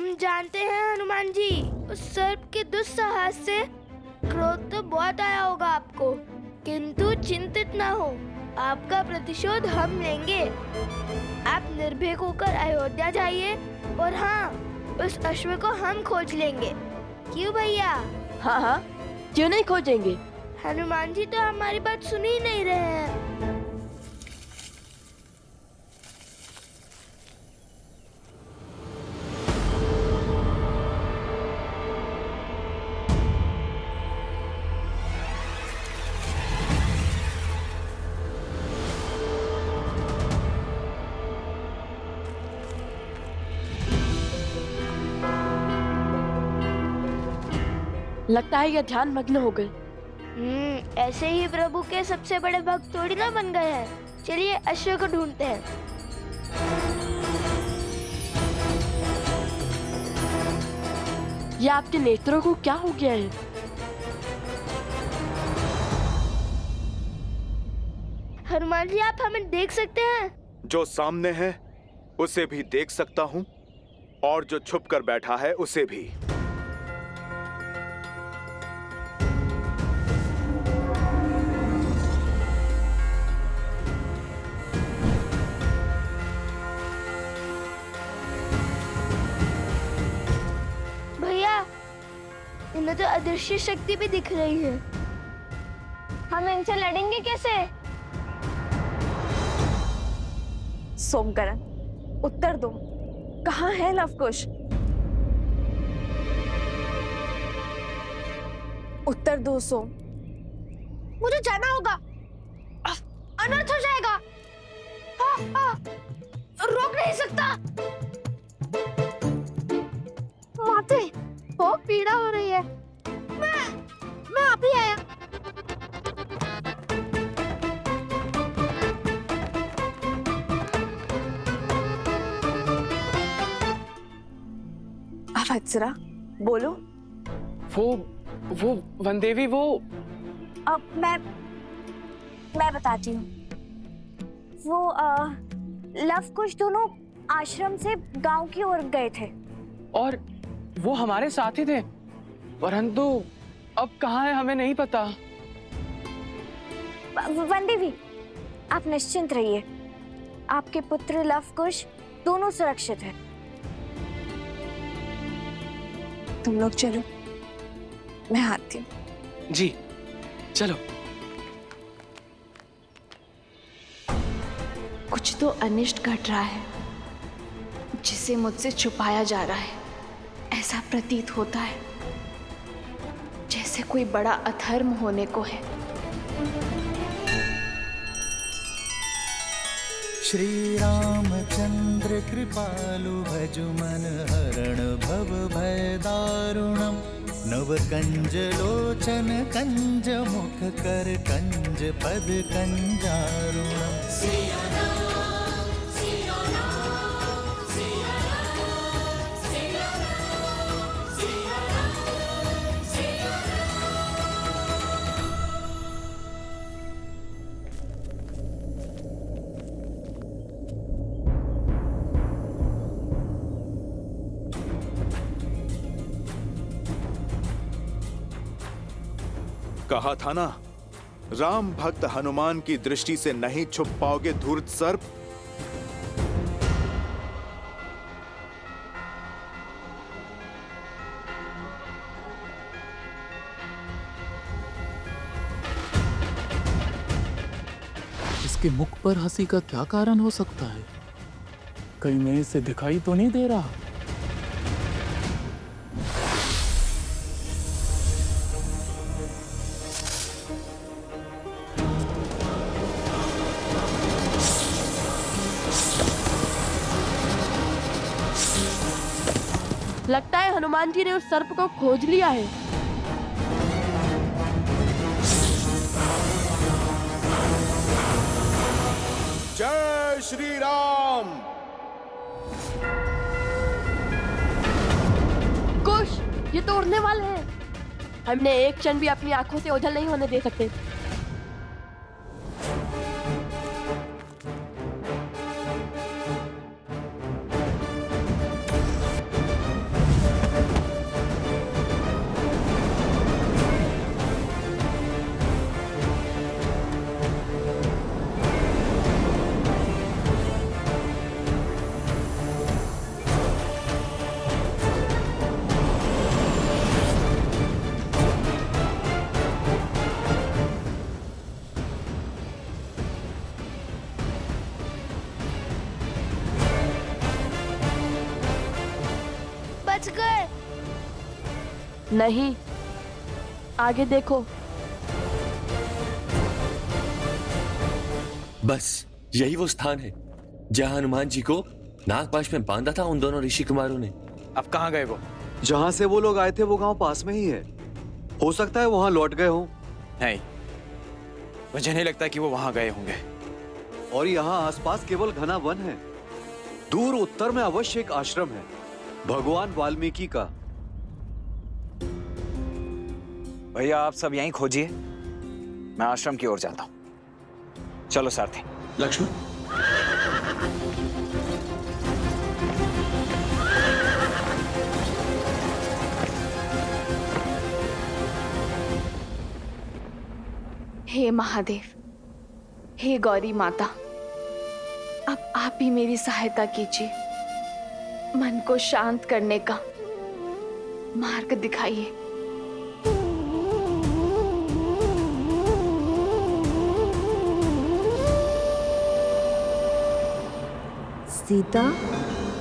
हम जानते हैं हनुमान जी, उस सर्प के दुस्साहस से क्रोध तो बहुत आया होगा आपको, किंतु चिंतित ना हो, आपका प्रतिशोध हम लेंगे। आप निर्भीक होकर अयोध्या जाइए और हाँ, उस अश्व को हम खोज लेंगे। क्यों भैया? हाँ हाँ, क्यों नहीं खोजेंगे। हनुमान जी तो हमारी बात सुन ही नहीं रहे हैं। लगता है ये ध्यान मग्न हो गए। ऐसे ही प्रभु के सबसे बड़े भक्त थोड़ी ना बन गए हैं। चलिए अश्व को ढूंढते हैं। ये आपके नेत्रों को क्या हो गया है? हनुमान जी, आप हमें देख सकते हैं? जो सामने है उसे भी देख सकता हूँ और जो छुप कर बैठा है उसे भी। भैया, इन्हें तो अदृश्य शक्ति भी दिख रही है। हम इनसे लड़ेंगे कैसे? सोमकरण, उत्तर दो, कहाँ है लवकुश? उत्तर दो सोम। मुझे जाना होगा, अनर्थ हो जाएगा। रोक नहीं सकता। माते, बहुत पीड़ा हो रही है। मैं अभी आया। वत्सरा, बोलो। वो वनदेवी, वो अब मैं बताती हूँ। वो लवकुश दोनों आश्रम से गांव की ओर गए थे और वो हमारे साथ ही थे, परंतु अब कहाँ है हमें नहीं पता। वनदेवी, आप निश्चिंत रहिए, आपके पुत्र लवकुश दोनों सुरक्षित हैं। तुम लोग चलो, मैं आती हूँ। जी चलो। कुछ तो अनिष्ट घट रहा है जिसे मुझसे छुपाया जा रहा है। ऐसा प्रतीत होता है जैसे कोई बड़ा अधर्म होने को है। श्री रामचंद्र कृपालु भजु मन हरण भव भय दारुणम। नव कंज लोचन कंज मुख कर कंज पद कंजारुणम। कहा था ना, राम भक्त हनुमान की दृष्टि से नहीं छुप पाओगे धूर्त सर्प। इसके मुख पर हंसी का क्या कारण हो सकता है? कहीं मैं इसे दिखाई तो नहीं दे रहा? लगता है हनुमान जी ने उस सर्प को खोज लिया है। जय श्री राम। कुश, ये तो उड़ने वाले हैं। हमने एक क्षण भी अपनी आंखों से ओझल नहीं होने दे सकते। बच गए। नहीं, आगे देखो। बस यही वो स्थान है जहां हनुमान जी को नागपाश में बांधा था उन दोनों ऋषि कुमारों ने। अब कहाँ गए वो? जहाँ से वो लोग आए थे वो गांव पास में ही है। हो सकता है वहां लौट गए हों। नहीं, मुझे नहीं लगता कि वो वहां गए होंगे। और यहाँ आसपास केवल घना वन है। दूर उत्तर में अवश्य एक आश्रम है, भगवान वाल्मीकि का। भैया आप सब यहीं खोजिए, मैं आश्रम की ओर जाता हूँ। चलो सारथी। लक्ष्मण, हे महादेव, हे गौरी माता, अब आप ही मेरी सहायता कीजिए। मन को शांत करने का मार्ग दिखाइए। सीता,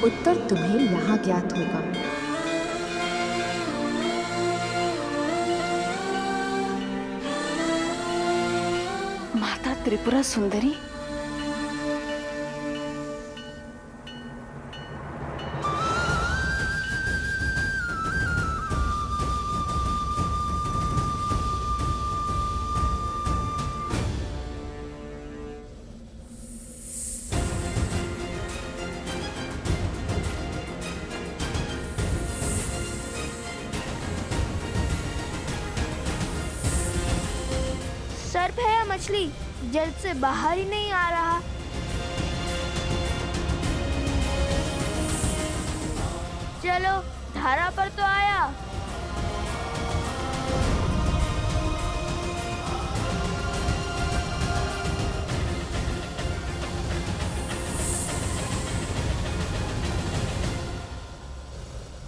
उत्तर तुम्हें यहाँ ज्ञात होगा। माता त्रिपुरा सुंदरी, सर्प है या मछली, जल से बाहर ही नहीं आ रहा। चलो, धारा पर तो आया।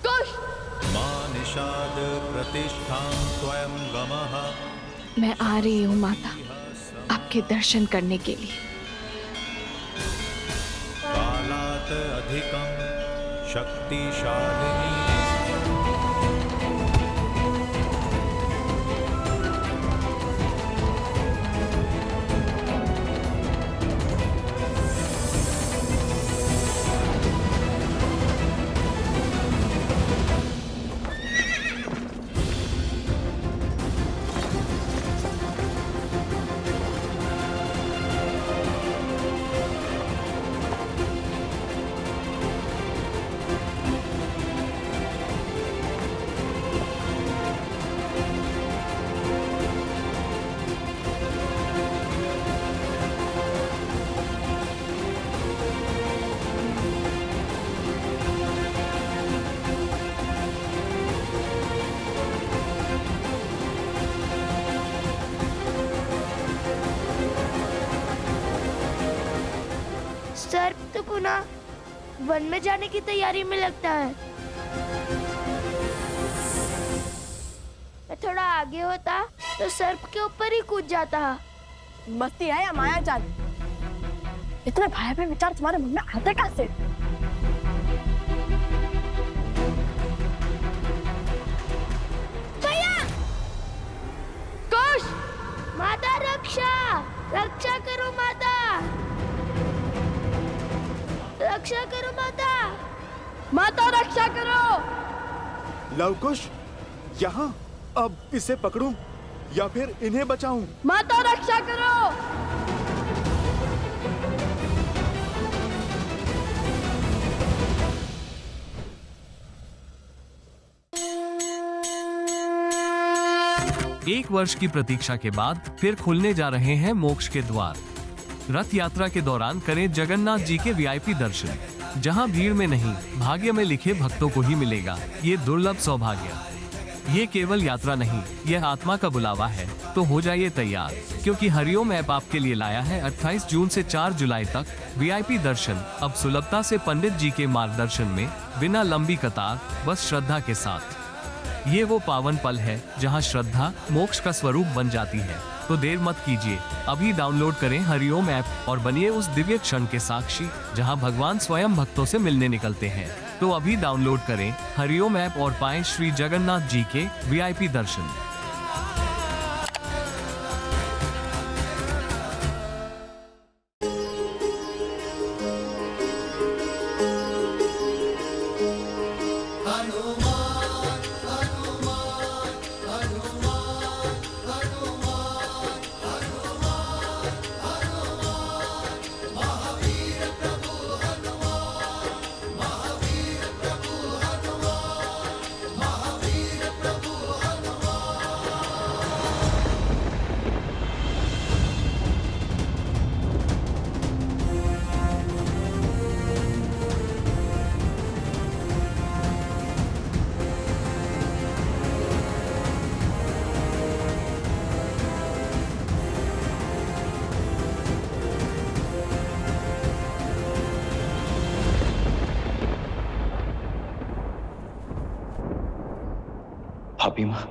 कुश! मा निषाद प्रतिष्ठां त्वयं गमः। मैं आ रही हूँ माता, आपके दर्शन करने के लिए। कालात् अधिकं शक्तिशालिनी। सर्प तो पुनः वन में जाने की तैयारी में लगता है। मैं थोड़ा आगे होता तो सर्प के ऊपर ही कूद जाता। मस्ती है या माया जाल? इतने भयावह विचार तुम्हारे मन में आते कहाँ से? कुश! माता रक्षा, रक्षा करो माता, रक्षा करो माता, माता रक्षा करो। लवकुश, यहाँ अब इसे पकड़ूं या फिर इन्हें बचाऊं? माता रक्षा करो। एक वर्ष की प्रतीक्षा के बाद फिर खुलने जा रहे हैं मोक्ष के द्वार। रथ यात्रा के दौरान करें जगन्नाथ जी के वीआईपी दर्शन, जहां भीड़ में नहीं भाग्य में लिखे भक्तों को ही मिलेगा ये दुर्लभ सौभाग्य। ये केवल यात्रा नहीं, यह आत्मा का बुलावा है। तो हो जाइए तैयार, क्योंकि हरिओम ऐप आपके लिए लाया है 28 जून से 4 जुलाई तक वीआईपी दर्शन। अब सुलभता से पंडित जी के मार्गदर्शन में, बिना लंबी कतार, बस श्रद्धा के साथ। ये वो पावन पल है जहां श्रद्धा मोक्ष का स्वरूप बन जाती है। तो देर मत कीजिए, अभी डाउनलोड करें हरिओम ऐप और बनिए उस दिव्य क्षण के साक्षी जहां भगवान स्वयं भक्तों से मिलने निकलते हैं। तो अभी डाउनलोड करें हरिओम ऐप और पाएं श्री जगन्नाथ जी के वीआईपी दर्शन। भाभी माँ,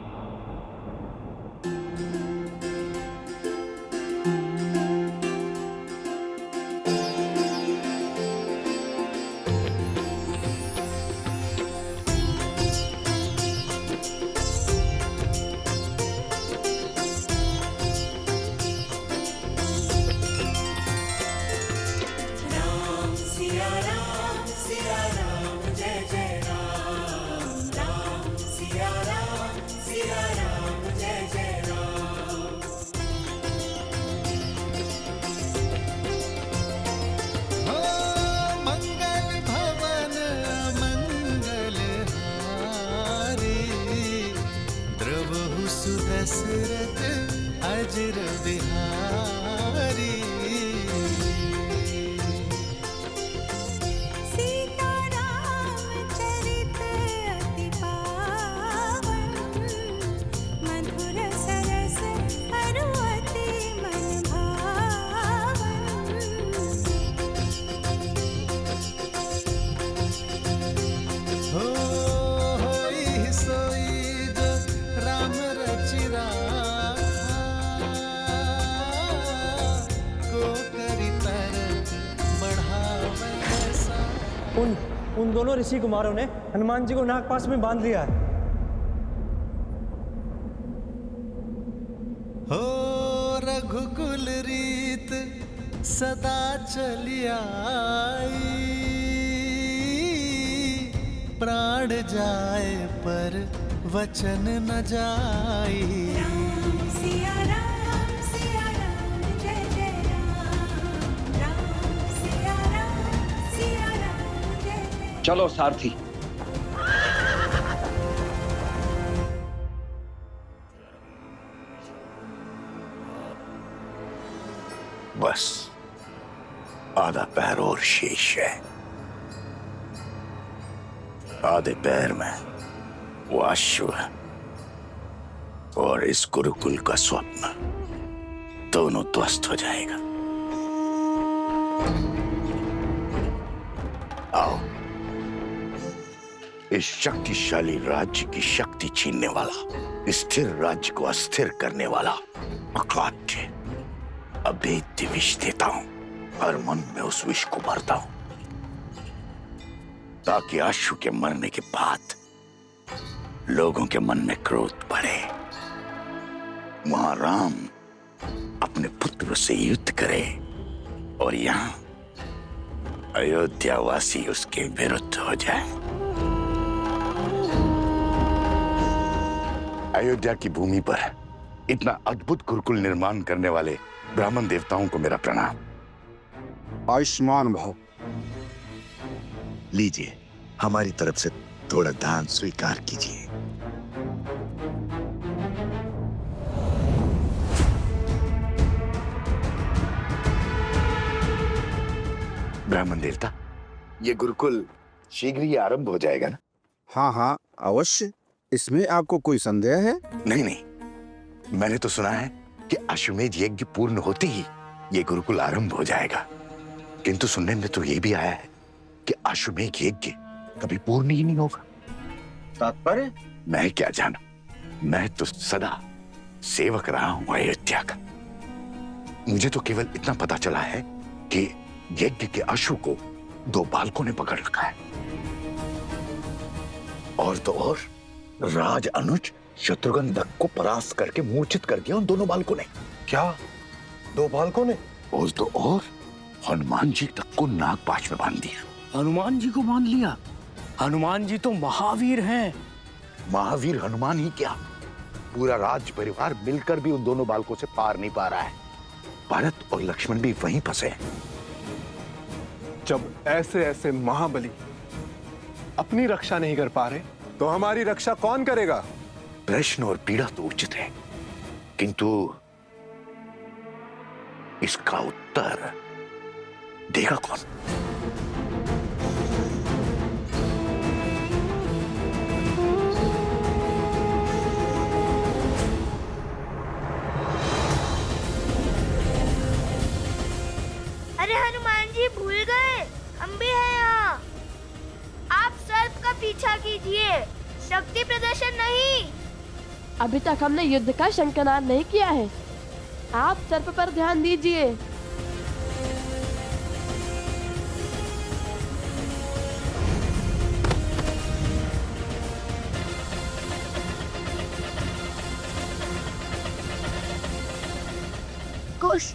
दशरथ अजर बिहारी। सीताराम चरित अति पावन, मधुर सरस अरु अति मन भावन। हो होई सोई जो राम रचिरा को करी पर बढ़ावे सा। उन दोनों ऋषि कुमारों ने हनुमान जी को नागपाश में बांध लिया है। हो रघुकुल रीत सदा चली आई, प्राण जाए पर वचन न जाई। राम सिया राम जय जय राम, राम सिया राम जय जय। चलो सारथी। बस आधा पैर और शेष है। आधे पैर में वो अश्व और इस गुरुकुल का स्वप्न दोनों ध्वस्त हो जाएगा। आओ, इस शक्तिशाली राज्य की शक्ति छीनने वाला, स्थिर राज्य को अस्थिर करने वाला अकाट्य अभेद्य विष देता हूं। हर मन में उस विष को भरता हूं ताकि अश्व के मरने के बाद लोगों के मन में क्रोध बढ़े। वहां राम अपने पुत्र से युद्ध करे और यहाँ अयोध्यावासी उसके विरुद्ध हो जाए। अयोध्या की भूमि पर इतना अद्भुत गुरुकुल निर्माण करने वाले ब्राह्मण देवताओं को मेरा प्रणाम। आयुष्मान भव। लीजिए, हमारी तरफ से थोड़ा दान स्वीकार कीजिए। ब्राह्मण देवता, ये गुरुकुल शीघ्र ही आरंभ हो जाएगा ना? हाँ हाँ अवश्य। इसमें आपको कोई संदेह है? नहीं नहीं, मैंने तो सुना है कि अश्वमेध यज्ञ पूर्ण होते ही ये गुरुकुल आरंभ हो जाएगा, किंतु सुनने में तो ये भी आया है कि अश्वमेध यज्ञ कभी पूर्ण ही नहीं होगा। तात्पर्य? मैं क्या जानूं, मैं तो सदा सेवक रहा हूं अयोध्या का। मुझे तो केवल इतना पता चला है कि यज्ञ के अश्व को 2 बालकों ने पकड़ रखा है, और तो और राज अनुज शत्रुघ्न दत्त को परास्त करके मूर्छित कर दिया उन दोनों बालकों ने। क्या 2 बालकों ने? और तो और हनुमान जी तक को नागपाश में बांध दिया। हनुमान जी को बांध लिया? हनुमान जी तो महावीर हैं। महावीर हनुमान ही क्या, पूरा राज परिवार मिलकर भी उन दोनों बालकों से पार नहीं पा रहा है। भरत और लक्ष्मण भी वहीं फंसे हैं। जब ऐसे ऐसे महाबली अपनी रक्षा नहीं कर पा रहे, तो हमारी रक्षा कौन करेगा? प्रश्न और पीड़ा तो उचित है, किंतु इसका उत्तर देगा कौन? अरे हनुमान जी भूल गए, हम भी हैं यहाँ। आप सर्प का पीछा कीजिए, शक्ति प्रदर्शन नहीं। अभी तक हमने युद्ध का शंखनाद नहीं किया है, आप सर्प पर ध्यान दीजिए। कुश,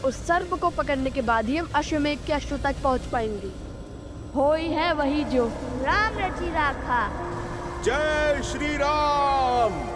उस सर्प को पकड़ने के बाद ही हम अश्वमेध के अश्व तक पहुंच पाएंगे। हो ही है वही जो राम रची राखा। जय श्री राम।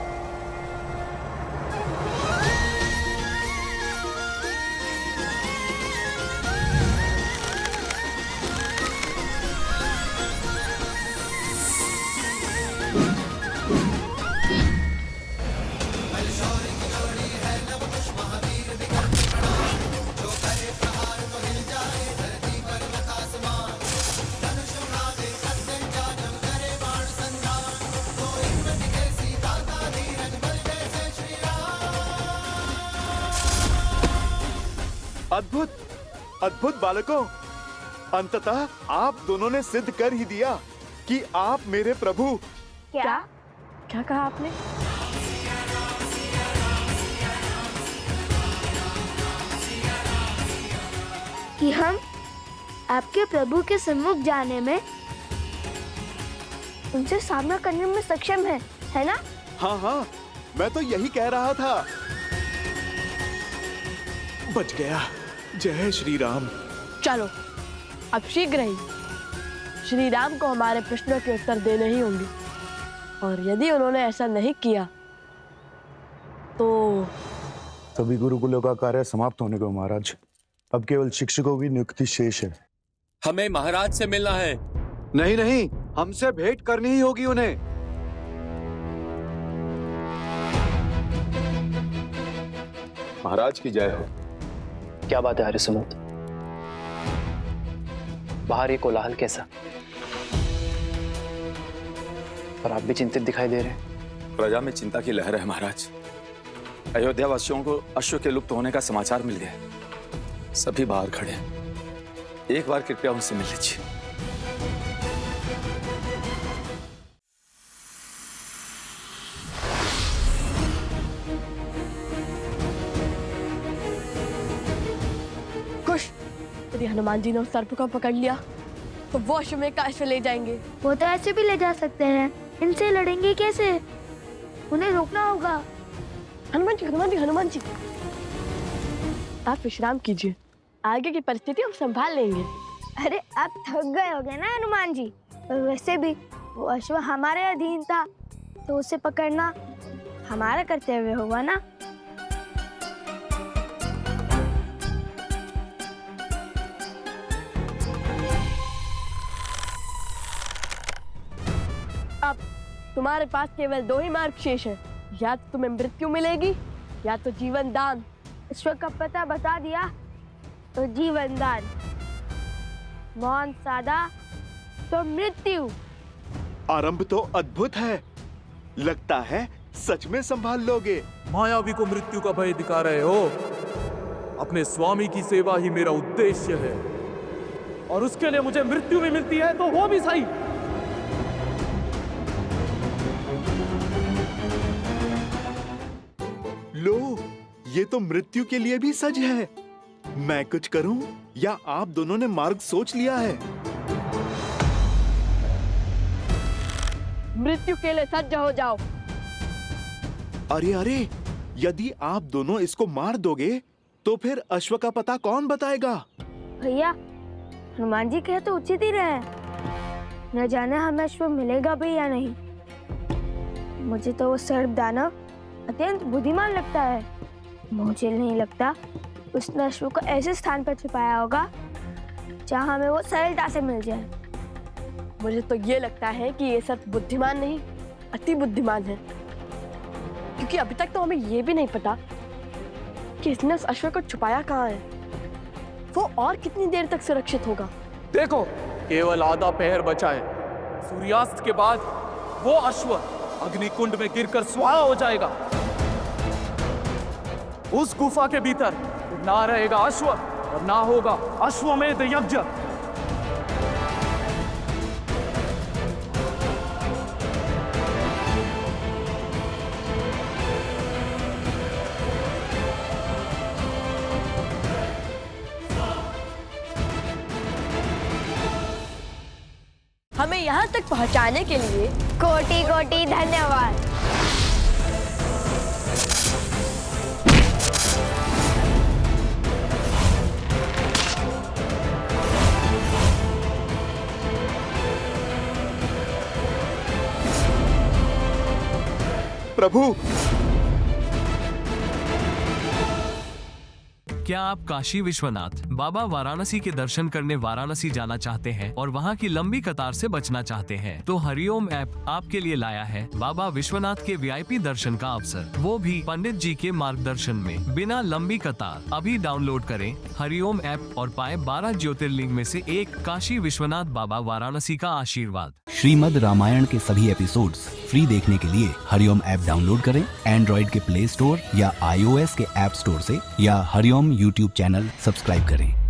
अद्भुत अद्भुत बालकों, अंततः आप दोनों ने सिद्ध कर ही दिया कि आप मेरे प्रभु। क्या क्या कहा आपने? कि हम आपके प्रभु के सम्मुख जाने में, उनसे सामना करने में सक्षम है ना? हाँ हाँ, मैं तो यही कह रहा था। बच गया। जय श्री राम। चलो अब शीघ्र ही श्री राम को हमारे प्रश्नों के उत्तर देने ही होंगे, और यदि उन्होंने ऐसा नहीं किया तो सभी गुरुकुलों का कार्य समाप्त होने को महाराज। अब केवल शिक्षकों की नियुक्ति शेष है। हमें महाराज से मिलना है। नहीं नहीं, हमसे भेंट करनी ही होगी उन्हें। महाराज की जय हो। क्या बात है हरिसुमंत, बाहर ये कोलाहल कैसा? पर आप भी चिंतित दिखाई दे रहे हैं। प्रजा में चिंता की लहर है महाराज। अयोध्या वासियों को अश्व के लुप्त होने का समाचार मिल गया। सभी बाहर खड़े हैं, एक बार कृपया उनसे मिल लीजिए। कुश, यदि हनुमान जी ने उस सर्प को पकड़ लिया तो वो अश्वमेध का अश्व ले जाएंगे। वो तो ऐसे भी ले जा सकते हैं, इनसे लड़ेंगे कैसे? उन्हें रोकना होगा। हनुमान जी, हनुमान जी, हनुमान जी, आप विश्राम कीजिए, आगे की परिस्थिति हम संभाल लेंगे। अरे आप थक गए होगे ना हनुमान जी। वैसे भी वो अश्व हमारे अधीन था, तो उसे पकड़ना हमारा कर्तव्य होगा ना। अब तुम्हारे पास केवल 2 ही मार्ग शेष है, या तो तुम्हें मृत्यु मिलेगी या तो जीवन दान। ईश्वर का पता बता दिया तो जीवन दान, मौन साधा तो मृत्यु। आरंभ तो अद्भुत है, लगता है सच में संभाल लोगे। मायावी को मृत्यु का भय दिखा रहे हो। अपने स्वामी की सेवा ही मेरा उद्देश्य है, और उसके लिए मुझे मृत्यु भी मिलती है तो वो भी सही। ये तो मृत्यु के लिए भी सज है। मैं कुछ करूं या आप दोनों ने मार्ग सोच लिया है? मृत्यु के लिए सज्ज हो जाओ। अरे अरे, यदि आप दोनों इसको मार दोगे तो फिर अश्व का पता कौन बताएगा? भैया, हनुमान जी कहे तो उचित ही रहे। न जाने हमें अश्व मिलेगा भी या नहीं। मुझे तो वो सर्प दानव अत्यंत बुद्धिमान लगता है। मुझे नहीं लगता उसने अश्व को ऐसे स्थान पर छुपाया होगा जहाँ हमें वो सरलता से मिल जाए। मुझे तो ये लगता है कि ये सब बुद्धिमान नहीं, अति बुद्धिमान है, क्योंकि अभी तक तो हमें ये भी नहीं पता कि इसने उस अश्व को छुपाया कहाँ है। वो और कितनी देर तक सुरक्षित होगा? देखो, केवल आधा पहर बचा है। सूर्यास्त के बाद वो अश्व अग्निकुंड में गिरकर स्वाहा हो जाएगा। उस गुफा के भीतर ना रहेगा अश्व और ना होगा अश्वमेध यज्ञ। हमें यहाँ तक पहुँचाने के लिए कोटि कोटि धन्यवाद। प्रभु, क्या आप काशी विश्वनाथ बाबा वाराणसी के दर्शन करने वाराणसी जाना चाहते हैं और वहां की लंबी कतार से बचना चाहते हैं? तो हरिओम ऐप आपके लिए लाया है बाबा विश्वनाथ के वीआईपी दर्शन का अवसर, वो भी पंडित जी के मार्गदर्शन में, बिना लंबी कतार। अभी डाउनलोड करें हरिओम ऐप और पाएं 12 ज्योतिर्लिंग में से एक काशी विश्वनाथ बाबा वाराणसी का आशीर्वाद। श्रीमद् रामायण के सभी एपिसोड्स फ्री देखने के लिए हरिओम ऐप डाउनलोड करें एंड्रॉइड के प्ले स्टोर या iOS के ऐप स्टोर से, या हरिओम यूट्यूब चैनल सब्सक्राइब करें।